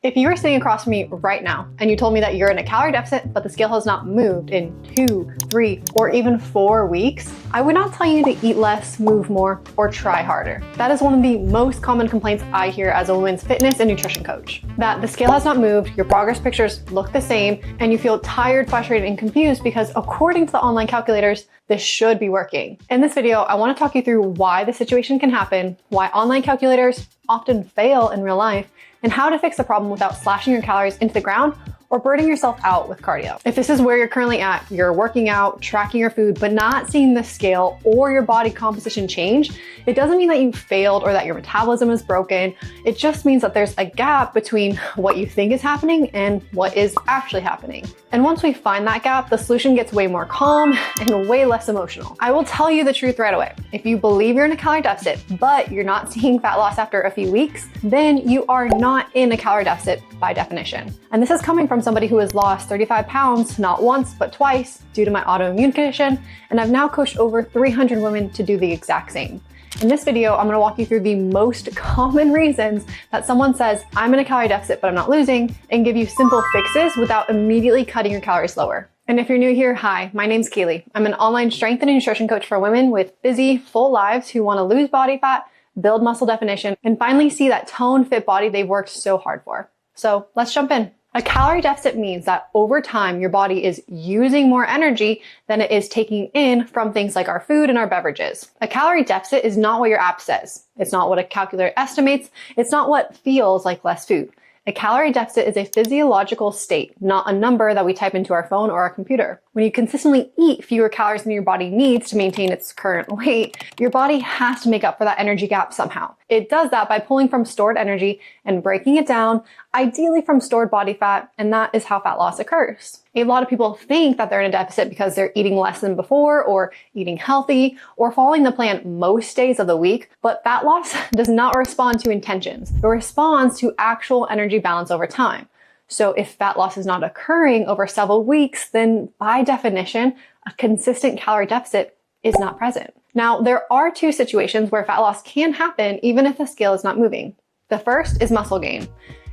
If you were sitting across from me right now and you told me that you're in a calorie deficit, but the scale has not moved in 2, 3, or even 4 weeks, I would not tell you to eat less, move more, or try harder. That is one of the most common complaints I hear as a women's fitness and nutrition coach. That the scale has not moved, your progress pictures look the same, and you feel tired, frustrated, and confused because according to the online calculators, this should be working. In this video, I want to talk you through why the situation can happen, why online calculators often fail in real life, and how to fix the problem without slashing your calories into the ground or burning yourself out with cardio. If this is where you're currently at, you're working out, tracking your food, but not seeing the scale or your body composition change, it doesn't mean that you failed or that your metabolism is broken. It just means that there's a gap between what you think is happening and what is actually happening. And once we find that gap, the solution gets way more calm and way less emotional. I will tell you the truth right away. If you believe you're in a calorie deficit, but you're not seeing fat loss after a few weeks, then you are not in a calorie deficit by definition. And this is coming from somebody who has lost 35 pounds, not once, but twice due to my autoimmune condition. And I've now coached over 300 women to do the exact same. In this video, I'm gonna walk you through the most common reasons that someone says, I'm in a calorie deficit, but I'm not losing, and give you simple fixes without immediately cutting your calories lower. And if you're new here, hi, my name's Kaylee. I'm an online strength and nutrition coach for women with busy, full lives who wanna lose body fat, build muscle definition, and finally see that toned, fit body they've worked so hard for. So let's jump in. A calorie deficit means that over time, your body is using more energy than it is taking in from things like our food and our beverages. A calorie deficit is not what your app says. It's not what a calculator estimates. It's not what feels like less food. A calorie deficit is a physiological state, not a number that we type into our phone or our computer. When you consistently eat fewer calories than your body needs to maintain its current weight, your body has to make up for that energy gap somehow. It does that by pulling from stored energy and breaking it down, ideally from stored body fat, and that is how fat loss occurs. A lot of people think that they're in a deficit because they're eating less than before, or eating healthy, or following the plan most days of the week, but fat loss does not respond to intentions. It responds to actual energy balance over time. So if fat loss is not occurring over several weeks, then by definition, a consistent calorie deficit is not present. Now, there are two situations where fat loss can happen even if the scale is not moving. The first is muscle gain.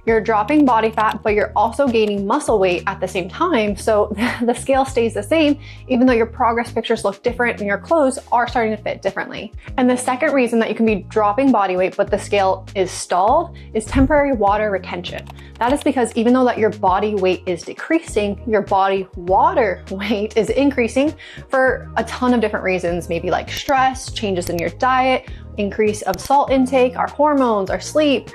You're dropping body fat, but you're also gaining muscle weight at the same time. So the scale stays the same, even though your progress pictures look different and your clothes are starting to fit differently. And the second reason that you can be dropping body weight, but the scale is stalled, is temporary water retention. That is because even though that your body weight is decreasing, your body water weight is increasing for a ton of different reasons, maybe like stress, changes in your diet, increase of salt intake, our hormones, our sleep,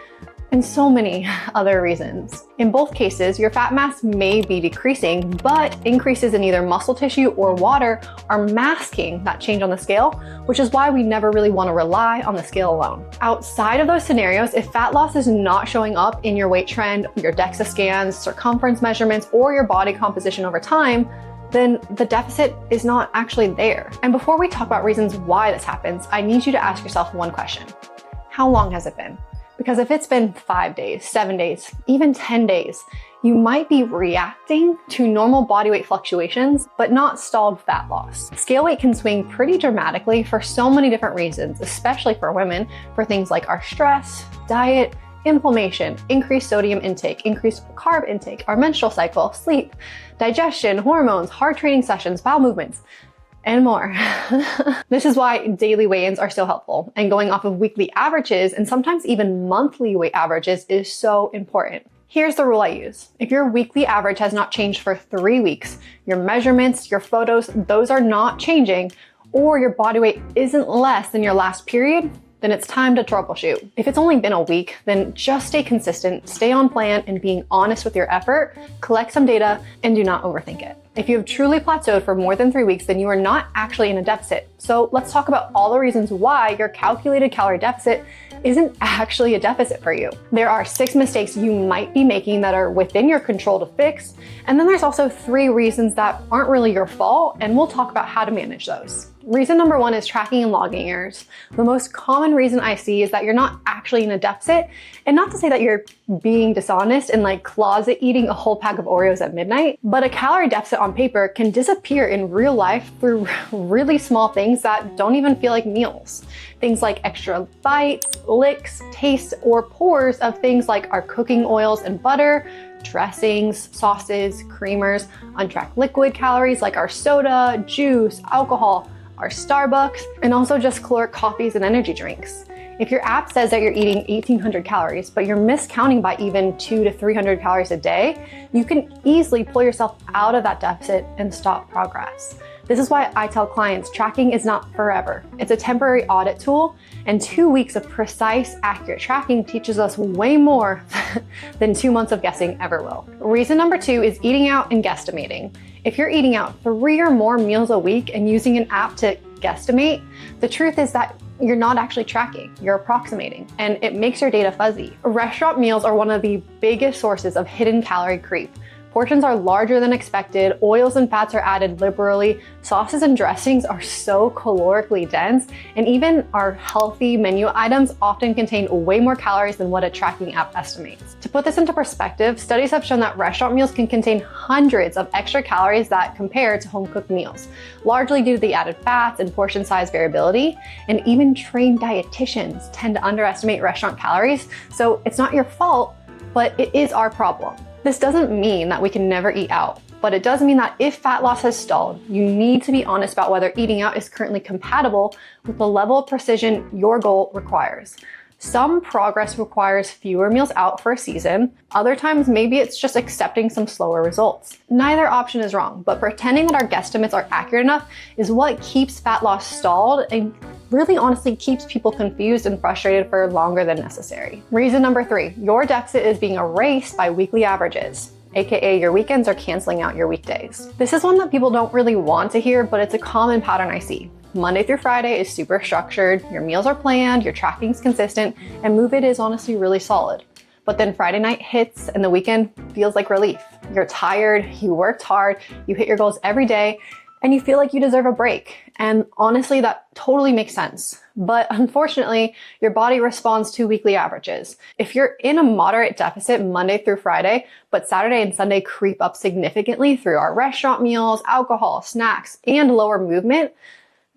and so many other reasons. In both cases, your fat mass may be decreasing, but increases in either muscle tissue or water are masking that change on the scale, which is why we never really want to rely on the scale alone. Outside of those scenarios, if fat loss is not showing up in your weight trend, your DEXA scans, circumference measurements, or your body composition over time, then the deficit is not actually there. And before we talk about reasons why this happens, I need you to ask yourself one question. How long has it been? Because if it's been 5 days, 7 days, even 10 days, you might be reacting to normal body weight fluctuations, but not stalled fat loss. Scale weight can swing pretty dramatically for so many different reasons, especially for women, for things like our stress, diet, inflammation, increased sodium intake, increased carb intake, our menstrual cycle, sleep, digestion, hormones, hard training sessions, bowel movements, and more. This is why daily weigh-ins are so helpful, and going off of weekly averages and sometimes even monthly weight averages is so important. Here's the rule I use. If your weekly average has not changed for 3 weeks, your measurements, your photos, those are not changing, or your body weight isn't less than your last period, then it's time to troubleshoot. If it's only been a week, then just stay consistent, stay on plan, and being honest with your effort, collect some data, and do not overthink it. If you have truly plateaued for more than 3 weeks, then you are not actually in a deficit. So let's talk about all the reasons why your calculated calorie deficit isn't actually a deficit for you. There are 6 mistakes you might be making that are within your control to fix, and then there's also 3 reasons that aren't really your fault, and we'll talk about how to manage those. Reason number one is tracking and logging errors. The most common reason I see is that you're not actually in a deficit, and not to say that you're being dishonest and like closet eating a whole pack of Oreos at midnight, but a calorie deficit on paper can disappear in real life through really small things that don't even feel like meals. Things like extra bites, licks, tastes, or pours of things like our cooking oils and butter, dressings, sauces, creamers, untracked liquid calories like our soda, juice, alcohol, our Starbucks, and also just caloric coffees and energy drinks. If your app says that you're eating 1,800 calories, but you're miscounting by even 200 to 300 calories a day, you can easily pull yourself out of that deficit and stop progress. This is why I tell clients tracking is not forever. It's a temporary audit tool, and 2 weeks of precise, accurate tracking teaches us way more than 2 months of guessing ever will. Reason number two is eating out and guesstimating. If you're eating out 3 or more meals a week and using an app to guesstimate, the truth is that you're not actually tracking, you're approximating, and it makes your data fuzzy. Restaurant meals are one of the biggest sources of hidden calorie creep. Portions are larger than expected, oils and fats are added liberally, sauces and dressings are so calorically dense, and even our healthy menu items often contain way more calories than what a tracking app estimates. To put this into perspective, studies have shown that restaurant meals can contain hundreds of extra calories that compare to home-cooked meals, largely due to the added fats and portion size variability, and even trained dietitians tend to underestimate restaurant calories, so it's not your fault, but it is our problem. This doesn't mean that we can never eat out, but it does mean that if fat loss has stalled, you need to be honest about whether eating out is currently compatible with the level of precision your goal requires. Some progress requires fewer meals out for a season. Other times, maybe it's just accepting some slower results. Neither option is wrong, but pretending that our guesstimates are accurate enough is what keeps fat loss stalled and really honestly keeps people confused and frustrated for longer than necessary. Reason number three, your deficit is being erased by weekly averages, aka your weekends are canceling out your weekdays. This is one that people don't really want to hear, but it's a common pattern I see. Monday through Friday is super structured, your meals are planned, your tracking's consistent, and Move It is honestly really solid. But then Friday night hits and the weekend feels like relief. You're tired, you worked hard, you hit your goals every day, and you feel like you deserve a break. And honestly, that totally makes sense. But unfortunately, your body responds to weekly averages. If you're in a moderate deficit Monday through Friday, but Saturday and Sunday creep up significantly through our restaurant meals, alcohol, snacks, and lower movement,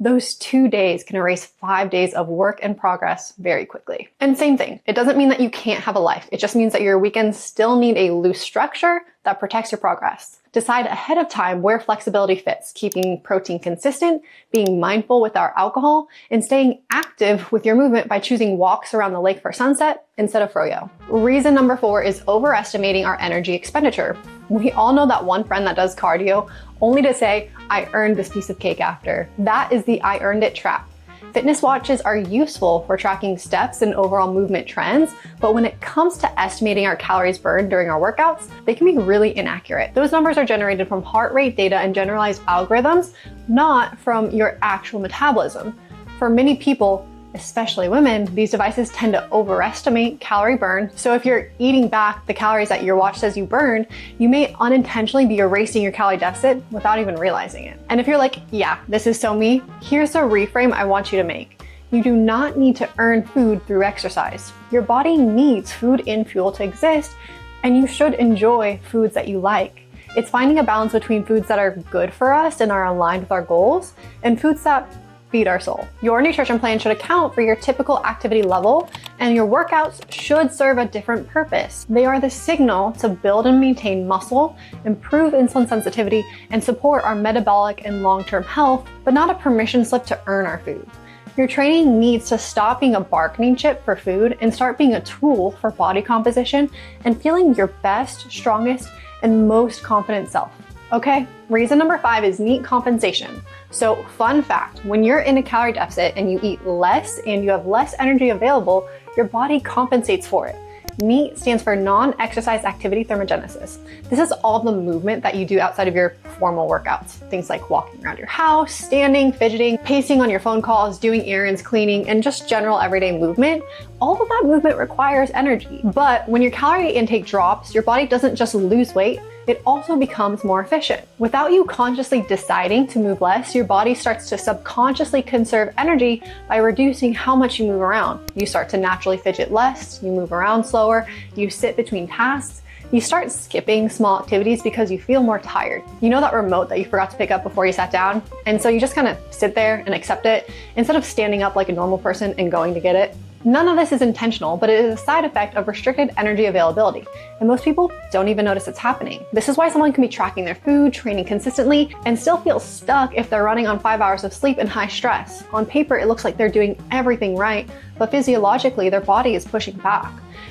those 2 days can erase 5 days of work and progress very quickly. And same thing, it doesn't mean that you can't have a life. It just means that your weekends still need a loose structure that protects your progress. Decide ahead of time where flexibility fits, keeping protein consistent, being mindful with our alcohol, and staying active with your movement by choosing walks around the lake for sunset instead of froyo. Reason number four is overestimating our energy expenditure. We all know that one friend that does cardio only to say, I earned this piece of cake after. That is the I earned it trap. Fitness watches are useful for tracking steps and overall movement trends, but when it comes to estimating our calories burned during our workouts, they can be really inaccurate. Those numbers are generated from heart rate data and generalized algorithms, not from your actual metabolism. For many people, especially women, these devices tend to overestimate calorie burn. So if you're eating back the calories that your watch says you burned, you may unintentionally be erasing your calorie deficit without even realizing it. And if you're like, yeah, this is so me, here's a reframe I want you to make. You do not need to earn food through exercise. Your body needs food and fuel to exist, and you should enjoy foods that you like. It's finding a balance between foods that are good for us and are aligned with our goals, and foods that feed our soul. Your nutrition plan should account for your typical activity level, and your workouts should serve a different purpose. They are the signal to build and maintain muscle, improve insulin sensitivity, and support our metabolic and long-term health, but not a permission slip to earn our food. Your training needs to stop being a bargaining chip for food and start being a tool for body composition and feeling your best, strongest, and most confident self. Okay, reason number five is neat compensation. So fun fact, when you're in a calorie deficit and you eat less and you have less energy available, your body compensates for it. NEAT stands for non-exercise activity thermogenesis. This is all the movement that you do outside of your formal workouts. Things like walking around your house, standing, fidgeting, pacing on your phone calls, doing errands, cleaning, and just general everyday movement. All of that movement requires energy. But when your calorie intake drops, your body doesn't just lose weight, it also becomes more efficient. Without you consciously deciding to move less, your body starts to subconsciously conserve energy by reducing how much you move around. You start to naturally fidget less, you move around slower, you sit between tasks, you start skipping small activities because you feel more tired. You know that remote that you forgot to pick up before you sat down? And so you just kind of sit there and accept it instead of standing up like a normal person and going to get it. None of this is intentional, but it is a side effect of restricted energy availability, and most people don't even notice it's happening. This is why someone can be tracking their food, training consistently, and still feel stuck if they're running on 5 hours of sleep and high stress. On paper, it looks like they're doing everything right, but physiologically, their body is pushing back.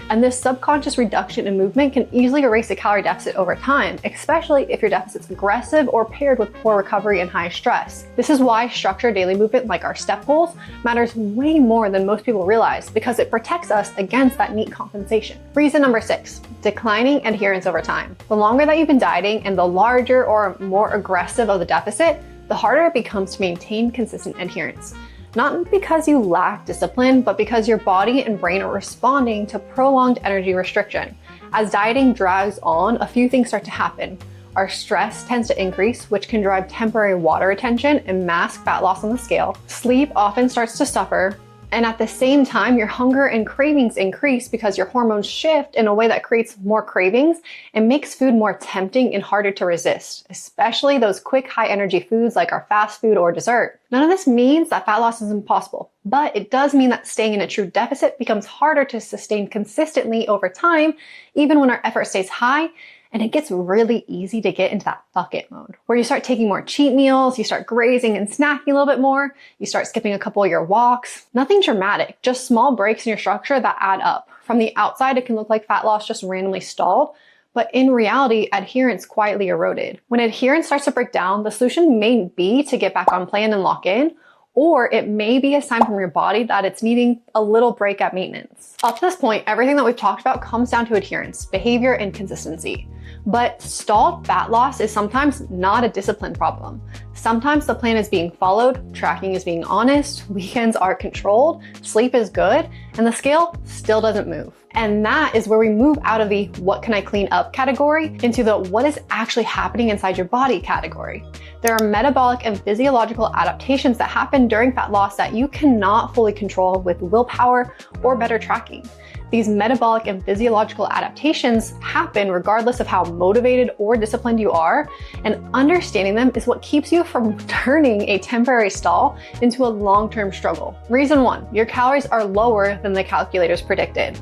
And this subconscious reduction in movement can easily erase a calorie deficit over time, especially if your deficit's aggressive or paired with poor recovery and high stress. This is why structured daily movement like our step goals matters way more than most people realize, because it protects us against that neat compensation. Reason number 6, declining adherence over time. The longer that you've been dieting and the larger or more aggressive of the deficit, the harder it becomes to maintain consistent adherence. Not because you lack discipline, but because your body and brain are responding to prolonged energy restriction. As dieting drags on, a few things start to happen. Our stress tends to increase, which can drive temporary water retention and mask fat loss on the scale. Sleep often starts to suffer. And at the same time, your hunger and cravings increase because your hormones shift in a way that creates more cravings and makes food more tempting and harder to resist, especially those quick, high energy foods like our fast food or dessert. None of this means that fat loss is impossible, but it does mean that staying in a true deficit becomes harder to sustain consistently over time, even when our effort stays high. And it gets really easy to get into that bucket mode where you start taking more cheat meals, you start grazing and snacking a little bit more, you start skipping a couple of your walks. Nothing dramatic, just small breaks in your structure that add up. From the outside, it can look like fat loss just randomly stalled, but in reality, adherence quietly eroded. When adherence starts to break down, the solution may be to get back on plan and lock in, or it may be a sign from your body that it's needing a little break at maintenance. Up to this point, everything that we've talked about comes down to adherence, behavior, and consistency. But stalled fat loss is sometimes not a discipline problem. Sometimes the plan is being followed, tracking is being honest, weekends are controlled, sleep is good, and the scale still doesn't move. And that is where we move out of the what can I clean up category into the what is actually happening inside your body category. There are metabolic and physiological adaptations that happen during fat loss that you cannot fully control with willpower or better tracking. These metabolic and physiological adaptations happen regardless of how motivated or disciplined you are, and understanding them is what keeps you from turning a temporary stall into a long-term struggle. Reason 1, your calories are lower than the calculators predicted.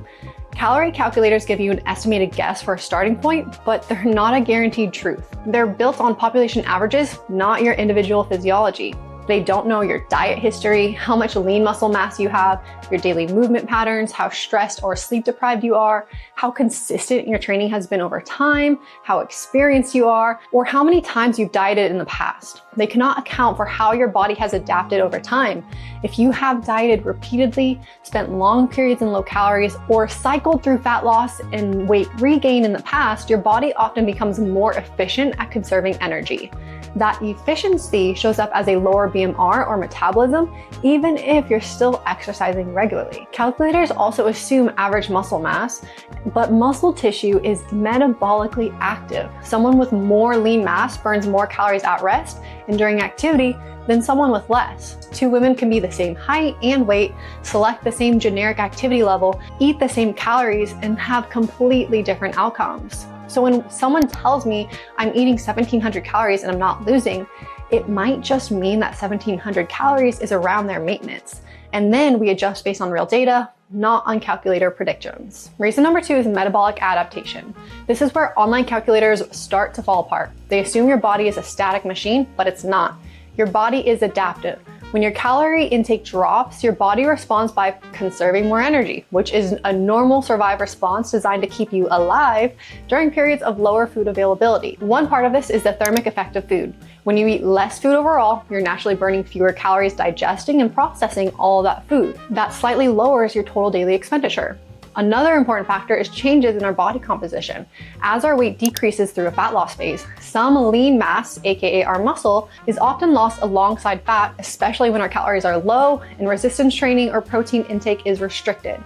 Calorie calculators give you an estimated guess for a starting point, but they're not a guaranteed truth. They're built on population averages, not your individual physiology. They don't know your diet history, how much lean muscle mass you have, your daily movement patterns, how stressed or sleep deprived you are, how consistent your training has been over time, how experienced you are, or how many times you've dieted in the past. They cannot account for how your body has adapted over time. If you have dieted repeatedly, spent long periods in low calories, or cycled through fat loss and weight regain in the past, your body often becomes more efficient at conserving energy. That efficiency shows up as a lower BMR or metabolism, even if you're still exercising regularly. Calculators also assume average muscle mass, but muscle tissue is metabolically active. Someone with more lean mass burns more calories at rest and during activity than someone with less. Two women can be the same height and weight, select the same generic activity level, eat the same calories, and have completely different outcomes. So when someone tells me I'm eating 1,700 calories and I'm not losing, it might just mean that 1,700 calories is around their maintenance. And then we adjust based on real data, not on calculator predictions. Reason number 2 is metabolic adaptation. This is where online calculators start to fall apart. They assume your body is a static machine, but it's not. Your body is adaptive. When your calorie intake drops, your body responds by conserving more energy, which is a normal survival response designed to keep you alive during periods of lower food availability. One part of this is the thermic effect of food. When you eat less food overall, you're naturally burning fewer calories digesting and processing all of that food. That slightly lowers your total daily expenditure. Another important factor is changes in our body composition. As our weight decreases through a fat loss phase, some lean mass, aka our muscle, is often lost alongside fat, especially when our calories are low and resistance training or protein intake is restricted.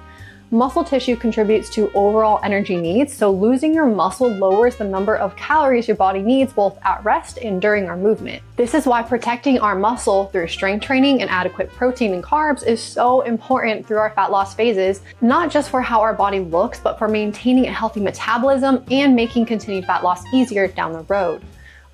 Muscle tissue contributes to overall energy needs, so losing your muscle lowers the number of calories your body needs both at rest and during our movement. This is why protecting our muscle through strength training and adequate protein and carbs is so important through our fat loss phases, not just for how our body looks, but for maintaining a healthy metabolism and making continued fat loss easier down the road.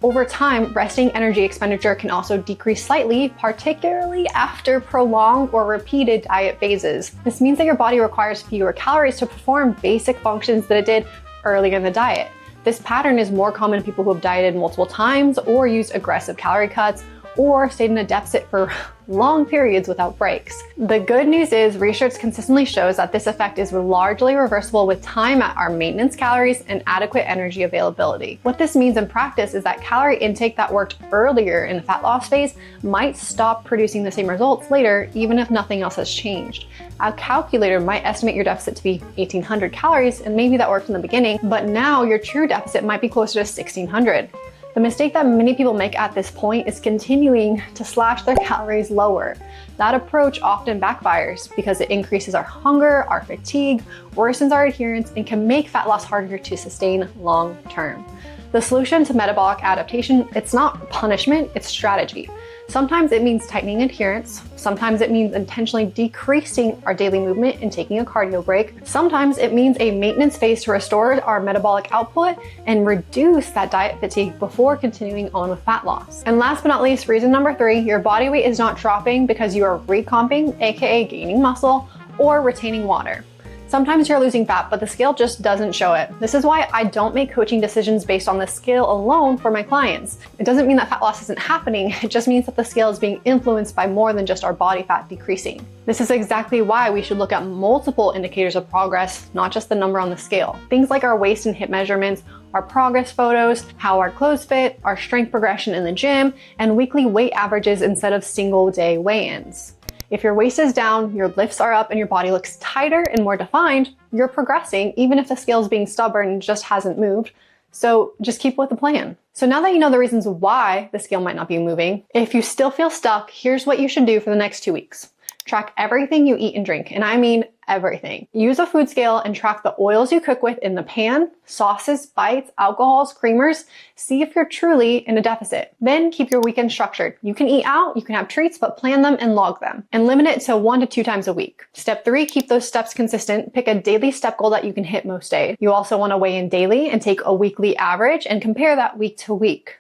Over time, resting energy expenditure can also decrease slightly, particularly after prolonged or repeated diet phases. This means that your body requires fewer calories to perform basic functions that it did earlier in the diet. This pattern is more common in people who have dieted multiple times or used aggressive calorie cuts or stayed in a deficit for long periods without breaks. The good news is research consistently shows that this effect is largely reversible with time at our maintenance calories and adequate energy availability. What this means in practice is that calorie intake that worked earlier in the fat loss phase might stop producing the same results later, even if nothing else has changed. A calculator might estimate your deficit to be 1,800 calories, and maybe that worked in the beginning, but now your true deficit might be closer to 1,600. The mistake that many people make at this point is continuing to slash their calories lower. That approach often backfires because it increases our hunger, our fatigue, worsens our adherence, and can make fat loss harder to sustain long term. The solution to metabolic adaptation, it's not punishment, it's strategy. Sometimes it means tightening adherence. Sometimes it means intentionally decreasing our daily movement and taking a cardio break. Sometimes it means a maintenance phase to restore our metabolic output and reduce that diet fatigue before continuing on with fat loss. And last but not least, reason number 3, your body weight is not dropping because you are recomping, aka gaining muscle, or retaining water. Sometimes you're losing fat, but the scale just doesn't show it. This is why I don't make coaching decisions based on the scale alone for my clients. It doesn't mean that fat loss isn't happening, it just means that the scale is being influenced by more than just our body fat decreasing. This is exactly why we should look at multiple indicators of progress, not just the number on the scale. Things like our waist and hip measurements, our progress photos, how our clothes fit, our strength progression in the gym, and weekly weight averages instead of single day weigh-ins. If your waist is down, your lifts are up, and your body looks tighter and more defined, you're progressing, even if the scale is being stubborn and just hasn't moved. So just keep with the plan. So now that you know the reasons why the scale might not be moving, if you still feel stuck, here's what you should do for the next 2 weeks. Track everything you eat and drink, and I mean everything. Use a food scale and track the oils you cook with in the pan, sauces, bites, alcohols, creamers. See if you're truly in a deficit. Then keep your weekend structured. You can eat out, you can have treats, but plan them and log them. And limit it to 1 to 2 times a week. Step 3, keep those steps consistent. Pick a daily step goal that you can hit most days. You also want to weigh in daily and take a weekly average and compare that week to week.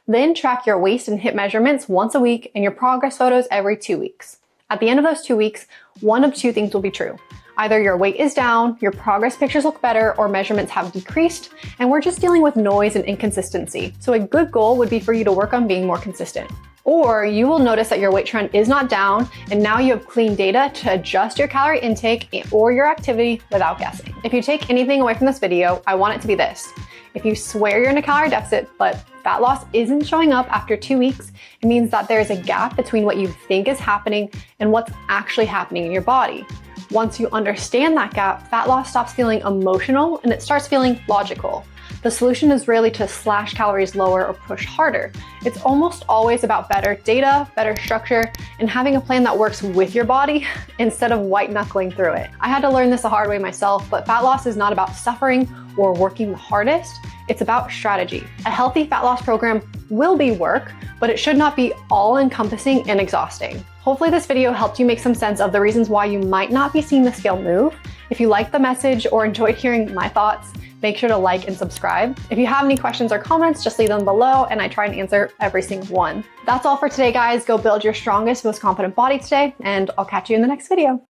Then track your waist and hip measurements once a week and your progress photos every 2 weeks. At the end of those 2 weeks, one of 2 things will be true. Either your weight is down, your progress pictures look better, or measurements have decreased, and we're just dealing with noise and inconsistency. So a good goal would be for you to work on being more consistent. Or you will notice that your weight trend is not down, and now you have clean data to adjust your calorie intake or your activity without guessing. If you take anything away from this video, I want it to be this. If you swear you're in a calorie deficit, but fat loss isn't showing up after 2 weeks, it means that there is a gap between what you think is happening and what's actually happening in your body. Once you understand that gap, fat loss stops feeling emotional and it starts feeling logical. The solution is really to slash calories lower or push harder. It's almost always about better data, better structure, and having a plan that works with your body instead of white knuckling through it. I had to learn this the hard way myself, but fat loss is not about suffering or working the hardest. It's about strategy. A healthy fat loss program will be work, but it should not be all-encompassing and exhausting. Hopefully this video helped you make some sense of the reasons why you might not be seeing the scale move. If you liked the message or enjoyed hearing my thoughts, make sure to like and subscribe. If you have any questions or comments, just leave them below and I try and answer every single one. That's all for today, guys. Go build your strongest, most confident body today, and I'll catch you in the next video.